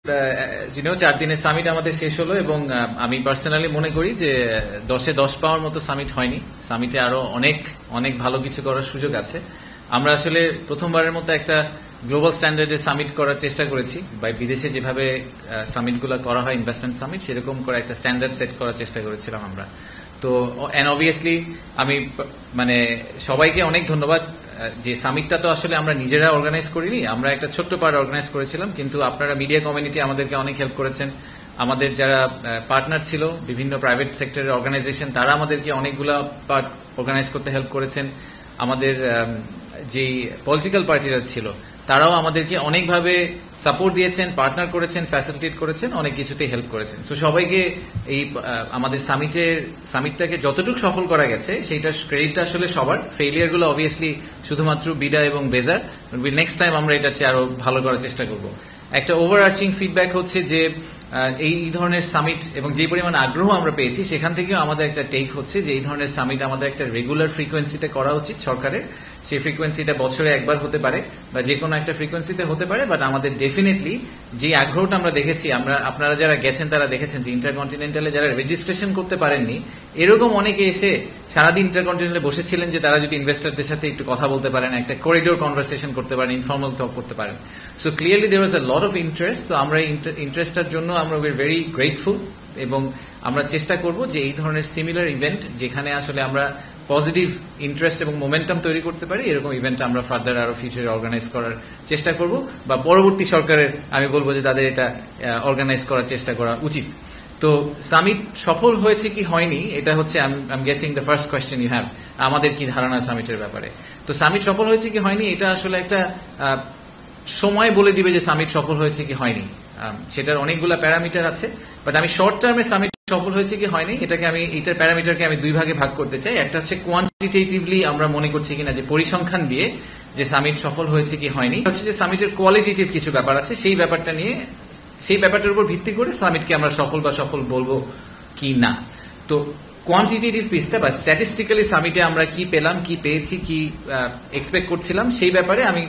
4 দিনের সামিট আমাদের শেষ হলো এবং আমি পার্সোনালি মনে করি যে 10-এ 10 পাওয়ার মতো সামিট হয়নি। সামিটে আরো অনেক অনেক ভালো কিছু করার সুযোগ আছে। আমরা আসলে প্রথমবারের মতো একটা গ্লোবাল স্ট্যান্ডার্ডে সামিট করার চেষ্টা করেছি। বিদেশে যেভাবে সামিটগুলো করা হয় ইনভেস্টমেন্ট সামিট, সেরকম করে একটা স্ট্যান্ডার্ড সেট করার চেষ্টা করেছিলাম আমরা। তো এন্ড অবভিয়াসলি আমি সবাইকে অনেক ধন্যবাদ। যে সামিটটা তো আসলে আমরা নিজেরা অর্গানাইজ করিনি, আমরা একটা ছোট্ট পার্ট অর্গানাইজ করেছিলাম, কিন্তু আপনারা মিডিয়া কমিউনিটি আমাদেরকে অনেক হেল্প করেছেন। আমাদের যারা পার্টনার ছিল বিভিন্ন প্রাইভেট সেক্টরের অর্গানাইজেশন, তারা আমাদেরকে অনেকগুলা পার্ট অর্গানাইজ করতে হেল্প করেছেন। আমাদের যেই পলিটিক্যাল পার্টিরা ছিল তারাও আমাদেরকে অনেকভাবে সাপোর্ট দিয়েছেন, পার্টনার করেছেন, ফ্যাসিলিটেট করেছেন, অনেক কিছুতেই হেল্প করেছেন। সো সবাইকে এই আমাদের সামিটটাকে যতটুকু সফল করা গেছে সেইটার ক্রেডিটটা আসলে সবার। ফেইলিয়ার গুলো অবভিয়াসলি শুধুমাত্র বিডা এবং বেজার। নেক্সট টাইম আমরা এটা আরো ভালো করার চেষ্টা করব। একটা ওভারআর্চিং ফিডব্যাক হচ্ছে যে এই ধরনের সামিট এবং যে পরিমাণ আগ্রহ আমরা পেয়েছি, সেখান থেকেও আমাদের একটা টেক হচ্ছে যে এই ধরনের সামিট আমাদের একটা রেগুলার ফ্রিকোয়েন্সিতে করা উচিত সরকারের। সেই ফ্রিকোয়েন্সিটা বছরে একবার হতে পারে বা যে কোনো একটা ফ্রিকোয়েন্সিতে হতে পারে, বাট আমাদের ডেফিনেটলি যে আগ্রহটা আমরা দেখেছি, আপনারা যারা গেছেন তারা দেখেছেন যে ইন্টারকন্টিনেন্টালে যারা রেজিস্ট্রেশন করতে পারেননি, এরকম অনেকে এসে সারাদিন ইন্টারকন্টিনেন্টালে বসেছিলেন যে তারা যদি ইনভেস্টরদের সাথে একটু কথা বলতে পারেন, একটা করিডোর কনভারসেশন করতে পারেন, ইনফর্মাল টক করতে পারেন। So clearly there was a lot of interest. তো আমরা এই ইন্টারেস্টটার জন্য আমরা ভেরি গ্রেটফুল এবং আমরা চেষ্টা করব যে এই ধরনের সিমিলার ইভেন্ট যেখানে আসলে আমরা পজিটিভ ইন্টারেস্ট এবং মোমেন্টাম তৈরি করতে পারি, এরকম ইভেন্ট আমরা ফার্দার আরো ফিউচারে অর্গানাইজ করার চেষ্টা করব, বা পরবর্তী সরকারের আমি বলবো যে তাদের এটা অর্গানাইজ করার চেষ্টা করা উচিত। তো সামিট সফল হয়েছে কি হয়নি, এটা হচ্ছে I am guessing the first question you have, আমাদের কি ধারণা সামিটের ব্যাপারে। তো সামিট সফল হয়েছে কি হয়নি, এটা আসলে একটা সময় বলে দিবে যে সামিট সফল হয়েছে কি হয়নি। সেটার অনেকগুলো প্যারামিটার আছে, বাট আমি শর্ট টার্মে সামিট সফল হয়েছে কি হয়নি এইটার প্যারামিটারকে আমি দুই ভাগে ভাগ করতে চাই। একটা হচ্ছে কোয়ান্টিটেটিভলি আমরা মনে করছি কিনা, যে পরিসংখ্যান দিয়ে যে সামিট সফল হয়েছে কি হয়নি। হচ্ছে যে সামিটের কোয়ালিটেটিভ কিছু ব্যাপার আছে, সেই ব্যাপারটা নিয়ে, সেই ব্যাপারটার উপর ভিত্তি করে সামিটকে আমরা সফল বা সফল বলবো কি না। তো কোয়ান্টিটেটিভ পিসটা বা স্ট্যাটিস্টিক্যালি সামিটে আমরা কি পেলাম, কি পেয়েছি, কি এক্সপেক্ট করছিলাম, সেই ব্যাপারে আমি